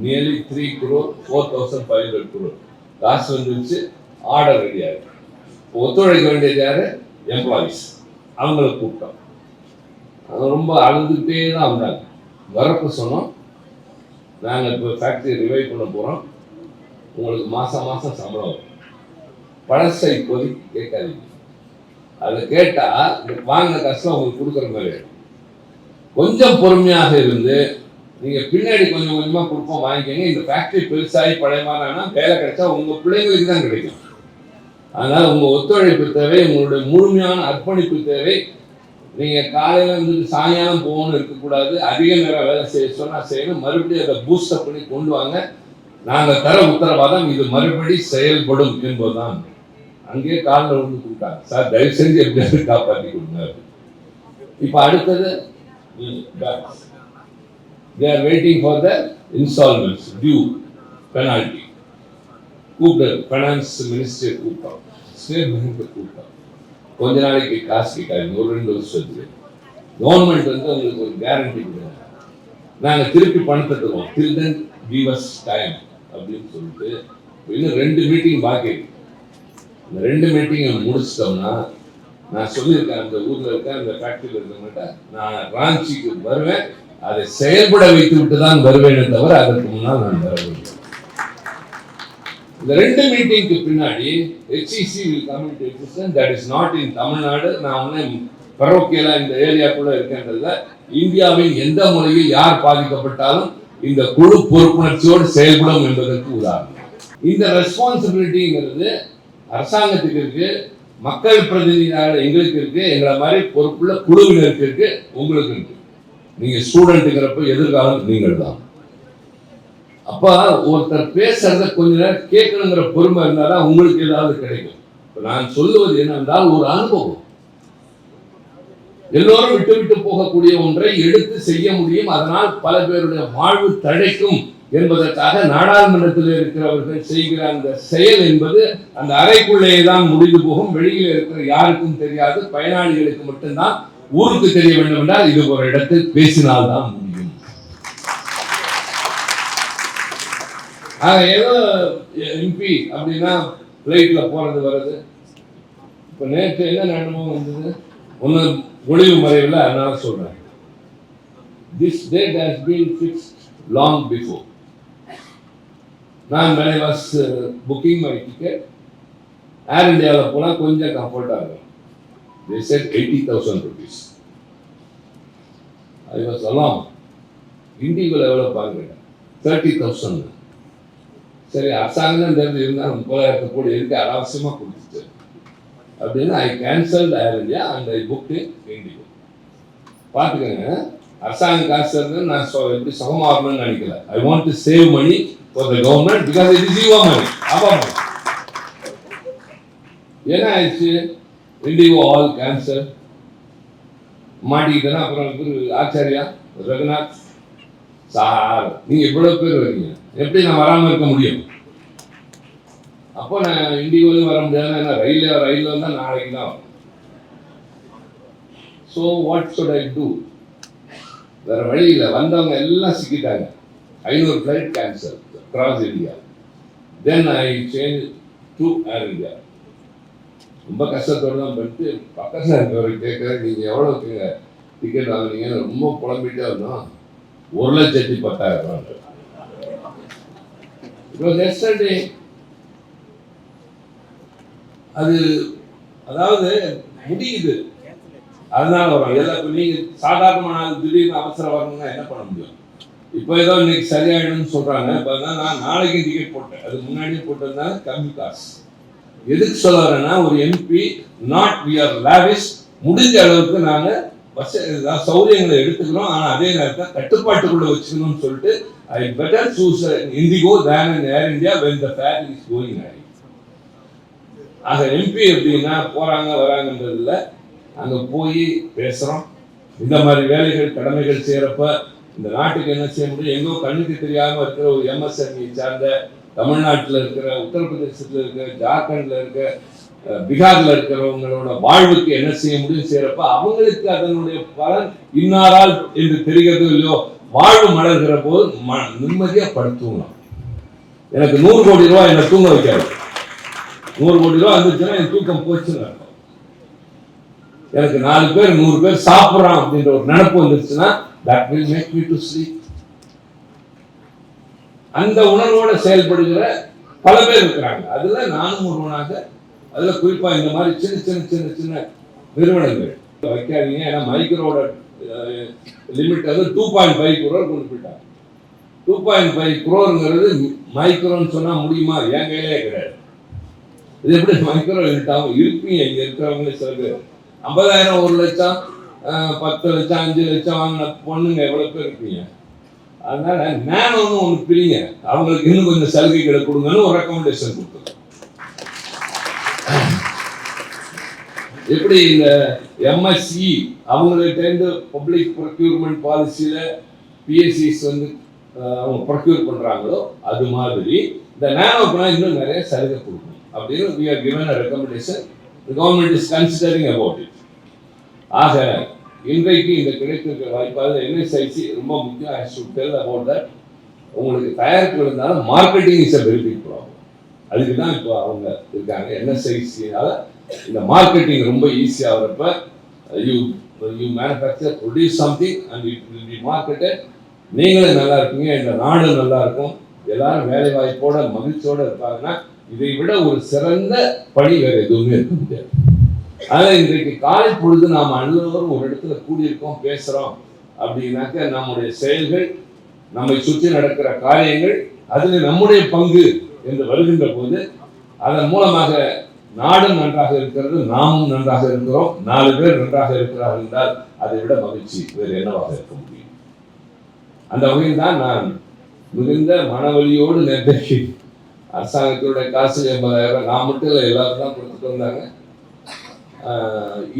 nearly 3 crore 4,500 crore காசு வந்துருச்சு. ஆர்டர் ரெடி ஆகிடும். ஒத்துழைக்க வேண்டியது யாரு? எம்ப்ளாயிஸ். அவங்கள கூப்பிட்டோம். அவங்க ரொம்ப அழுதுகிட்டே தான் வந்தாங்க. வரப்பு சொன்னோம், நாங்கள் இப்போ ஃபேக்ட்ரி ரிவைவ் பண்ண போகிறோம், உங்களுக்கு மாதம் மாதம் சம்பளம் வரும், பழசை இப்போதைக்கு கேட்காதீங்க, அதை கேட்டால் வாங்கின கஷ்டம் உங்களுக்கு கொடுக்குற மாதிரி. கொஞ்சம் பொறுமையாக இருந்து நீங்கள் பின்னாடி கொஞ்சம் கொஞ்சமாக கொடுப்போம், வாங்கிக்கோங்க. இந்த ஃபேக்ட்ரி பெருசாகி பழையமானா வேலை கிடைச்சா உங்கள் பிள்ளைங்களுக்கு தான் கிடைக்கும். அதனால் உங்கள் ஒத்துழைப்பு தேவை, உங்களுடைய முழுமையான அர்ப்பணிப்பு தேவை. நீங்கள் காலையில் வந்துட்டு சாயங்காலம் போகணும்னு இருக்கக்கூடாது. அதிக நேரம் வேலை செய்ய சொன்னால் செய்யணும். மறுபடியும் அதை பூஸ்டப் பண்ணி கொண்டு வாங்க. நாங்கள் தர உத்தரவாதம் இது மறுபடி செயல்படும் என்பதுதான். அங்கேயே காலில் வந்து கொடுத்தாங்க, சார் தயவு செஞ்சு எப்படியாவது காப்பாற்றி கொடுங்க. இப்போ அடுத்தது they are waiting for the installments due penalty. கூப்பிட்டு ஃபைனான்ஸ் மினிஸ்டர் கூப்பிட்டோம், ஸ்டேட் பேங்க் கூப்பிட்டோம். கொஞ்ச நாளைக்கு காசு கேட்காது, ஒரு 2 வருஷத்துக்கு கவர்மெண்ட் உங்களுக்கு ஒரு கேரண்டி கொடுங்க, நாங்கள் திருப்பி பணத்தை தருவோம், till then give us time அப்படின்னு சொல்லிட்டு இன்னும் 2 மீட்டிங் பாக்கி இருக்கு. இந்த 2 மீட்டிங்கை முடிச்சிட்டோம்னா நான் சொல்லியிருக்கேன், அந்த ஊரில் இருக்க அந்த ஃபேக்ட்ரியில் இருக்கிறவங்கள்ட்ட நான் ராஞ்சிக்கு வருவேன், அதை செயல்பட வைத்து விட்டு தான் வருவேன் தவிர அதற்கு முன்னால் நான் வரவில்லை. இந்த 2 மீட்டிங்க்கு பின்னாடி HEC will come into existence. That is not in Tamil Nadu. நான் ஒண்ணு பரோக்கியலா இந்த ஏரியாக்குள்ள இருக்கின்றதுல இந்தியாவின் எந்த முறையில் யார் பாதிக்கப்பட்டாலும் இந்த குழு பொறுப்புணர்ச்சியோடு செயல்படும் என்பதற்கு உதாரணம். இந்த ரெஸ்பான்சிபிலிட்டிங்கிறது அரசாங்கத்துக்கு இருக்கு, மக்கள் பிரதிநிதியாக எங்களுக்கு இருக்கு, எங்களை மாதிரி பொறுப்புள்ள குழுவினருக்கு இருக்கு, உங்களுக்கு இருக்கு. நீங்க ஸ்டூடெண்ட்டுங்கிறப்ப எதிர்காலம் நீங்கள் தான். அப்ப ஒருத்தர் பேசுறத கொஞ்ச நேரம் கேட்கணுங்கிற பொறுமை இருந்தாதான் உங்களுக்கு ஏதாவது கிடைக்கும். நான் சொல்லுவது என்னென்றால் ஒரு அனுபவம். எல்லோரும் விட்டு விட்டு போகக்கூடிய ஒன்றை எடுத்து செய்ய முடியும், அதனால் பல பேருடைய வாழ்வு தழைக்கும் என்பதற்காக நாடாளுமன்றத்தில் இருக்கிறவர்கள் செய்கிற அந்த செயல் என்பது அந்த அறைக்குள்ளேயே தான் முடிந்து போகும். வெளியில் இருக்கிற யாருக்கும் தெரியாது, பயனாளிகளுக்கு மட்டும்தான் ஊருக்கு தெரிய வேண்டும் என்றால் இது ஒரு இடத்தில் பேசினால்தான் முடியும். ஏதோ எம்பி அப்படின்னா பிளைட்ல போறது வருது. இப்ப நேற்று என்ன அனுபவம் வந்தது, ஒன்னு ஒளிவு மறைவில். அதனால சொல்றேன், this date has been fixed long before. நான் when I was booking my ticket, ஏர் இந்தியாவில் போனா கொஞ்சம் கம்ஃபர்டா இருக்கும். They said 80,000 rupees. I was alone. இண்டிகோல எவ்வளவு பாருங்க, 30,000. சரி, அரசாங்கம் தெரிஞ்சு இருந்தா 30,000 கோடி இருக்கு, அனாவசியமா கொடுத்துட்டு அப்படின்னு I cancelled Air India and I book IndiGo. பார்த்துக்கோங்க, அரசாங்க காசு இருந்து நான் எப்படி சுகமாகணும்னு நினைக்கல. I want to save money for the government because it is your money. அப்பா என்ன ஆயிடுச்சு, இண்டிகோ ஆல் கேன்சல். மாட்டிக்கிட்டேன்னா அப்புறம் ஆச்சாரியா ரகுநாத் சார், நீங்க இவ்வளவு பேர் வரீங்க, எப்படி நான் வராமல் இருக்க முடியும்? அப்போ நான் இண்டிகோலையும் வர முடியாது, ஏன்னா ரயில்ல வந்தா நாளைக்கு தான் வரும். So what should I do? வேற வழி இல்லை, வந்தவங்க எல்லாம் சிக்கிட்டாங்க. 500 flight cancel cross India. Then I change to Air India. ரொம்ப கஷ்டத்தோடு தான் பண்ணிட்டு பக்கத்தில் இருக்கிறவரை கேட்குறேன், நீங்கள் எவ்வளோக்குங்க டிக்கெட் வாங்குனீங்கன்னு ரொம்ப புலம்பிட்டே இருந்தோம். 1,10,10,000. அது அதாவது முடியுது, அதனால வரும். எல்லாம் நீங்க சாதாரணமான திடீர்னு அவசரம் வரணும்னா என்ன பண்ண முடியும்? இப்போ ஏதோ இன்னைக்கு சரியாயிடும்னு சொல்றாங்க. நான் நாளைக்கு டிக்கெட் போட்டேன், அது முன்னாடியே போட்டதுனால கம்மி காசு. எதுக்கு சொல்ல வரேன்னா, ஒரு maybe not we are lavish, முடிஞ்ச அளவுக்கு நாங்க சௌகரியங்களை எடுத்துக்கிறோம், ஆனா அதே நேரத்தில் கட்டுப்பாட்டுக்குள்ள வச்சுக்கணும்னு சொல்லிட்டு ஐ better choose indigo than an air India when the fare is going high. ஆக எம்பி எப்படின்னா போறாங்க வராங்கன்றதுல அங்க போய் பேசுறோம். இந்த மாதிரி வேலைகள் கடமைகள் செய்யறப்ப இந்த நாட்டுக்கு என்ன செய்ய முடியும்? எங்கோ கண்ணுக்கு தெரியாம இருக்கிற ஒரு MSME சார்ந்த தமிழ்நாட்டில் இருக்கிற, உத்தரப்பிரதேசத்தில் இருக்கிற, ஜார்க்கண்ட்ல இருக்க, பீகார்ல இருக்கிறவங்களோட வாழ்வுக்கு என்ன செய்ய முடியும் செய்யறப்ப அவங்களுக்கு அதனுடைய பலன் இன்னாரால் என்று தெரிகிறது இல்லையோ, வாழ்வு மலர்கிற போது நிம்மதியா படுத்துங்களாம். எனக்கு 100 கோடி ரூபாய் என்ன தூங்க வைக்காது. 100 கோடி ரூபாய் வந்துச்சுன்னா என் தூக்கம் போச்சுன்னு அர்த்தம். எனக்கு 4 பேர் 100 பேர் சாப்பிட்றான் அப்படின்ற ஒரு நினைப்பு வந்துருச்சுன்னா that will make me to sleep. அந்த உணர்வோட செயல்படுகிற பல பேர் இருக்கிறாங்க. அதுல நானும் ஒருவனாக. அதுல குறிப்பா இந்த மாதிரி சின்ன சின்ன சின்ன சின்ன நிறுவனங்கள் வைக்காதீங்க. ஏன்னா மைக்ரோட லிமிட் வந்து 2.5 crore கொண்டு போயிட்டாங்க. 2.5 crore மைக்ரோன்னு சொன்னா முடியுமா? என் கையிலே கிடையாது. இது எப்படி மைக்ரோ யூனிட் ஆகும்? இருப்பீங்க இங்க இருக்கிறவங்களே சில பேர் 50,000, 1 லட்சம், 10 லட்சம், 5 லட்சம் வாங்கின பொண்ணுங்க எவ்வளவு பேர் இருப்பீங்க. அதனால நானும் ஒன்று பிரிங்க, அவங்களுக்கு இன்னும் கொஞ்சம் சலுகைகளை கொடுங்கன்னு ஒரு ரெக்கமெண்டேஷன் கொடுத்துருக்கோம். எப்படி இந்த MSE அவங்கள்ட்ட பப்ளிக் ப்ரொக்யூர்மெண்ட் பாலிசியில PSCs வந்து அவங்க ப்ரொக்யூர் பண்றாங்களோ அது மாதிரி இந்த நானோக்குனா இன்னும் நிறைய சலுகை கொடுக்கணும் அப்படின்னு we are given a recommendation. The government is considering about it. ஆக இன்றைக்கு இந்த கிடைத்திருக்கிற வாய்ப்பாக NSIC ரொம்ப முக்கியம். I should tell about that. உங்களுக்கு தயாரிப்பு இருந்தாலும் marketing is a very big problem. அதுக்கு தான் இப்போ அவங்க இருக்காங்க. NSIC-னால இந்த மார்க்கெட்டிங் ரொம்ப ஈஸியாக வரப்ப you you manufacture produce something and it will be marketed. நீங்களும் நல்லா இருப்பீங்க, இந்த நாடு நல்லா இருக்கும், எல்லாரும் வேலை வாய்ப்போட மகிழ்ச்சியோட இருப்பாங்கன்னா இதை விட ஒரு சிறந்த பணி வேற எதுவுமே இருக்க முடியாது. அதனால இன்றைக்கு காலை பொழுது நாம் அனைவரும் ஒரு இடத்துல கூடியிருக்கோம், பேசுறோம் அப்படின்னாக்க நம்முடைய செயல்கள், நம்மை சுற்றி நடக்கிற காரியங்கள், அதில் நம்முடைய பங்கு என்று வருகின்ற போது அதன் மூலமாக நாடும் நன்றாக இருக்கிறது, நாமும் நன்றாக இருக்கிறோம், 4 பேர் நன்றாக இருக்கிறார்கள் என்றால் அதை விட மகிழ்ச்சி வேறு என்னவாக இருக்க முடியும்? அந்த வகையில் தான் நான் மிகுந்த மனவலியோடு நேற்றைக்கு அரசாங்கத்தினுடைய காசு 80,000 நான் மட்டும் இல்லை, எல்லாரும் தான் கொடுத்துட்டு வந்தாங்க.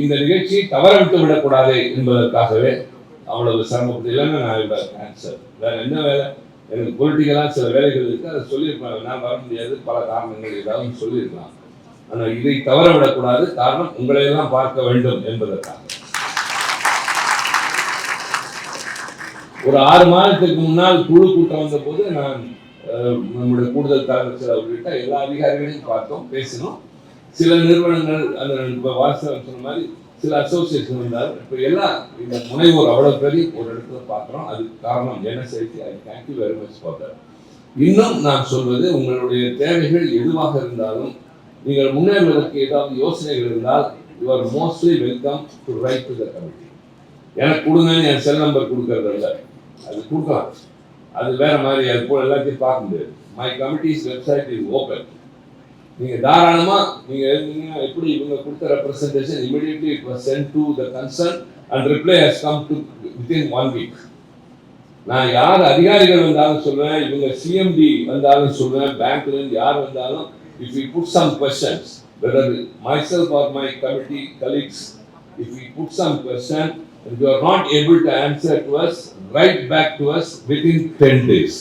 இந்த நிகழ்ச்சியை தவற விட்டு விடக்கூடாது என்பதற்காகவே அவ்வளவு சிரமப்பட்டு, இல்லைன்னா நான் ஆன்சர் வேற என்ன வேலை, எனக்கு பொலிட்டிக்கலாக சில வேலைகள் இருக்கு, அதை சொல்லியிருப்பாங்க, நான் வர முடியாது, பல காரணங்கள் ஏதாவது சொல்லியிருக்கலாம். ஆனால் இதை தவற விடக்கூடாது, காரணம் உங்களையெல்லாம் பார்க்க வேண்டும் என்பதற்காக. ஒரு 6 மாதத்துக்கு முன்னால் குழு கூட்டம் வந்த போது நான் நம்முடைய கூடுதல் தலைவர் அவர்கிட்ட எல்லா அதிகாரிகளையும் பார்த்தோம், பேசினோம். சில நிறுவனங்கள் அந்த இப்போ வாசகர் சொன்ன மாதிரி சில அசோசியேஷன் வந்தார். இப்போ எல்லாம் இந்த முனைவோர் அவ்வளவு பெரிய ஒரு இடத்துல பார்க்குறோம். அதுக்கு காரணம் என்ன செய்தி? I thank you very much for that. இன்னும் நான் சொல்வது, உங்களுடைய தேவைகள் எதுவாக இருந்தாலும், நீங்கள் முன்னேறுவதற்கு ஏதாவது யோசனைகள் இருந்தால், you are mostly welcome to right to the committee. எனக்கு கொடுங்கன்னு என் செல் நம்பர் கொடுக்கறது இல்லை, அது கொடுக்கலாம், அது வேற மாதிரி, அது போல எல்லாத்தையும் பார்க்க முடியாது. My committees website is open. நீங்கள் தாராளமாக நீங்கள் எழுதிங்கன்னா எப்படி இவங்க கொடுத்த representation immediately it was sent to the concern and reply has come to within 1 week. நான் யார் அதிகாரிகள் வந்தாலும் சொல்லுவேன், இவங்க சிஎம்டி வந்தாலும் சொல்லுவேன், பேங்க்லேருந்து யார் வந்தாலும், if we put some questions, whether myself or my committee colleagues, if we put some question and you are not able to answer to us, write back to us within 10 days.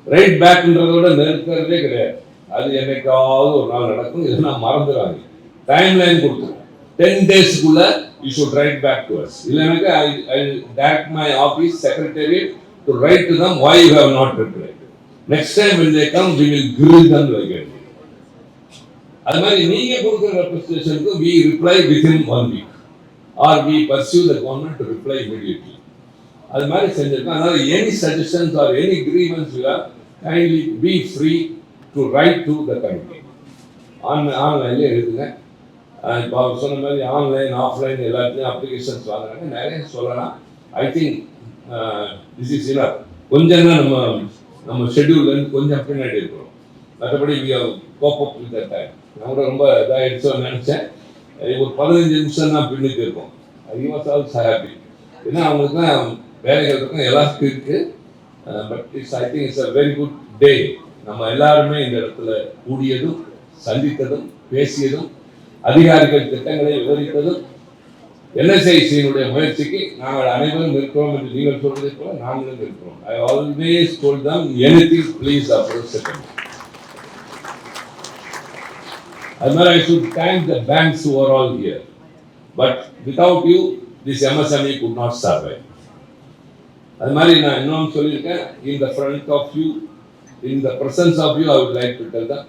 Write back என்றதோட நெருக்கிறதே கிடையாது, அது என்னைக்காவது ஒரு நாள் நடக்கும், இது நான் மறந்துடுறாங்க. டைம் லைன் கொடுத்துருக்கோம், 10 daysக்குள்ள you should write back to us. இல்லைனாக்கா I direct my office secretary to write to them why you have not replied. Next time when they come we will grill them like that. அது மாதிரி நீங்க கொடுக்குற ரெப்ரசன்டேஷனுக்கு we reply within 1 week or we pursue the government to reply immediately. அது மாதிரி செஞ்சிருக்கோம். அதனால any suggestions or any grievance you have, kindly be free to write to the committee. ஆன்லைன்ல எழுதுங்க. இப்போ அவர் சொன்ன மாதிரி ஆன்லைன் ஆஃப்லைன் எல்லாத்துலேயும் அப்ளிகேஷன்ஸ் வாங்குறாங்க, நிறைய சொல்லலாம். I think this is enough. கொஞ்சம் தான் நம்ம ஷெட்யூல்லேருந்து கொஞ்சம் பின்னாடி இருக்கிறோம், மற்றபடி கோப் அப் வித் டைம். நான் கூட ரொம்ப இதாகிடுச்சோன்னு நினச்சேன், ஒரு 15 நிமிஷம் தான் பின்னுக்கு இருக்கும். ஐ வாஸ் ஆல்சோ ஹாப்பி, ஏன்னா அவங்களுக்கு தான் வேலைகள் இருக்கும், எல்லாத்துக்கும் இருக்குது. But it's I think it's a very good day. நம்ம எல்லாருமே இந்த இடத்துல கூடியதும், சந்தித்ததும், பேசியதும், அதிகாரிகள் திட்டங்களை விவரித்ததும், NSIC-னுடைய முயற்சிக்கு நாங்கள் அனைவரும் இருக்கிறோம் என்று நீங்கள் சொல்வதை போல நாங்களும் இருக்கிறோம். I always told them anything please approach the committee. As well, I should thank the banks who are all here, but without you this MSME could not survive. அது மாதிரி நான் இன்னும் சொல்லியிருக்கேன், in the front of you, in the presence of you, I would like to tell them,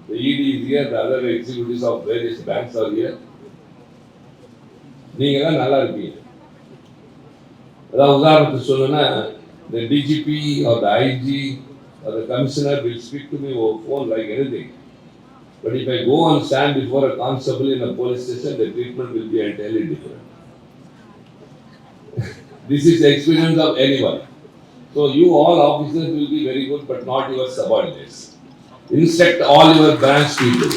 the ED is here, the other executives of various banks are here. நீங்க தான் நல்லா இருக்கீங்க. அதாவது உதாரணத்துக்கு சொல்லணும்னா, the DGP or the IG or the commissioner will speak to me over phone like anything. But if I go and stand before a constable in a police station, the treatment will be entirely different. This is the experience of anyone. So you all officers will be very good, but not your subordinates. Instruct all your branch people.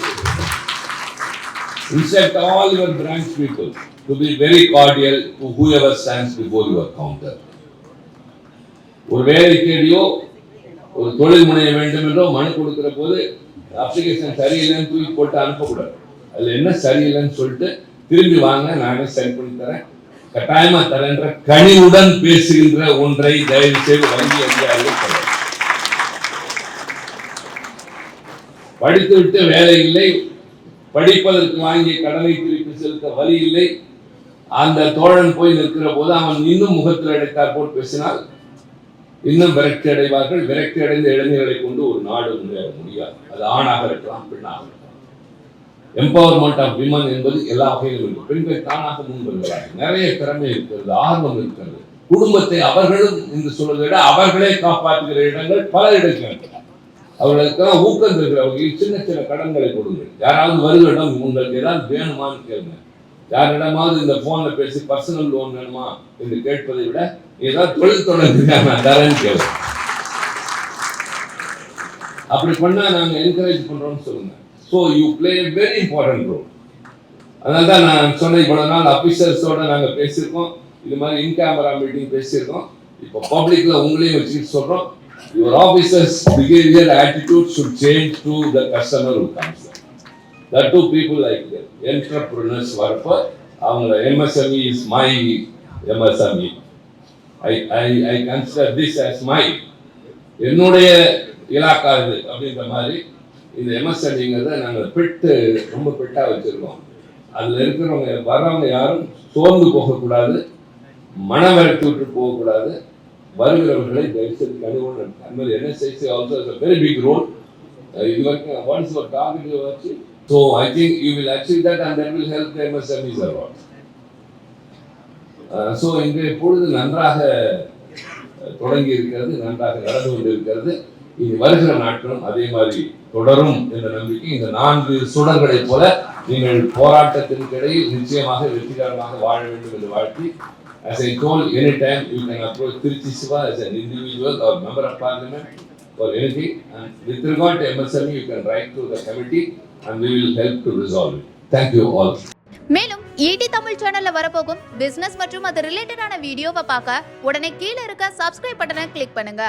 Instruct all your branch people to be very cordial to whoever stands before your counter. ஒரு வேலை தேடியோ ஒரு தொழில் முனைய வேண்டும் என்றோ மனு கொடுக்கிற போது அப்ளிகேஷன் சரியில்லைன்னு தூக்கி போட்டு அனுப்பக்கூடாது. அதில் என்ன சரியில்லைன்னு சொல்லிட்டு திரும்பி வாங்க, நானே சரி பண்ணி தரேன், கட்டாயமா தரேன்ற கனிவுடன் பேசுகின்ற ஒன்றை தயவு செய்து வங்கி அதிகாரிகள் சொல்ல. படித்துவிட்டு வேலை இல்லை, படிப்பதற்கு வாங்கிய கடனை திருப்பி செலுத்த வழி இல்லை, அந்த தோழன் போய் நிற்கிற போது அவன் இன்னும் முகத்தில் அடைத்தார் போல் பேசினால் இன்னும் விரக்தி அடைவார்கள். விரக்தி அடைந்த இளைஞர்களை கொண்டு ஒரு நாடு முன்னேற முடியாது. அது ஆணாக இருக்கலாம், பெண்ணாக இருக்கலாம். எம்பவர்மெண்ட் ஆஃப் விமன் என்பது எல்லா வகையிலும் இருக்கு. பெண்கள் தானாக முன் வருகிறார்கள், நிறைய திறமை இருக்கிறது, ஆர்வம் இருக்கிறது. குடும்பத்தை அவர்களும் என்று சொல்வதை விட அவர்களே காப்பாற்றுகிற இடங்கள் பல இடங்கள். அவர்களுக்கெல்லாம் ஊக்கம் இருக்கிற வகையில் சின்ன சின்ன கடன்களை கொடுங்கள். யாராவது வருகிடம் உங்களுக்கு ஏதாவது வேணுமான்னு கேளுங்க. யாரிடமாவது இந்த போன்ல பேசி பர்சனல் லோன் வேணுமா என்று கேட்பதை விட ஏதாவது தொழில் தொடர்ந்து நான் தரேன்னு கேளுங்க. அப்படி பண்ணா நாங்க என்கரேஜ் பண்றோம்னு சொல்லுங்க. So you play a very important role. அதனால தான் நான் சொன்ன இவ்வளவு நாள் அபிஷியல்ஸோட நாங்க பேசியிருக்கோம், இது மாதிரி இன் கேமரா மீட்டிங் பேசியிருக்கோம். இப்போ பப்ளிக்ல உங்களையும் வச்சுக்கிட்டு சொல்றோம், your officers behavior attitude should change to the customer who comes there. That two people like entrepreneurs வரப்போ அவங்க MSME is my MSME. I consider this as my என்னுடைய இலாக்கா இது அப்படின்ற மாதிரி இந்த MSMEங்கிறத நாங்கள் பெட்டு ரொம்ப பெட்டா வச்சிருக்கோம். அதுல இருக்கிறவங்க வர்றவங்க யாரும் சோர்ந்து போகக்கூடாது, மனவரத்து விட்டு போகக்கூடாது. வருகிறவர்களை தயவுசெய்து கனிவோடு நடத்த. NSIC also has a very big role. இது வரைக்கும் what is your target you have achieved? So I think you will achieve that and that will help the MSMEs a lot. So இன்றைய பொழுது நன்றாக தொடங்கி இருக்கிறது, நன்றாக நடந்து கொண்டிருக்கிறது. இனி வருகிற நாட்களும் அதே மாதிரி தொடரும் என்ற நம்பிக்கை. இந்த 4 சுடர்களைப் போல நீங்கள் போராட்டத்தின் இடையில் நிச்சயமாக வெற்றிகரமாக வாழ வேண்டும் என்று வாழ்த்தி, as I told, anytime you can approach Trichy Siva as an individual or member of parliament or anything, and with regard to MSME you can write to the committee and we will help to resolve it. Thank you all. மேலும் ஈடி தமிழ் சேனல்ல வரப்போகும் பிசினஸ் மற்றும் அது ரிலேட்டடான வீடியோவை பார்க்க உடனே கீழே இருக்க சப்ஸ்கிரைப் பட்டனை கிளிக் பண்ணுங்க.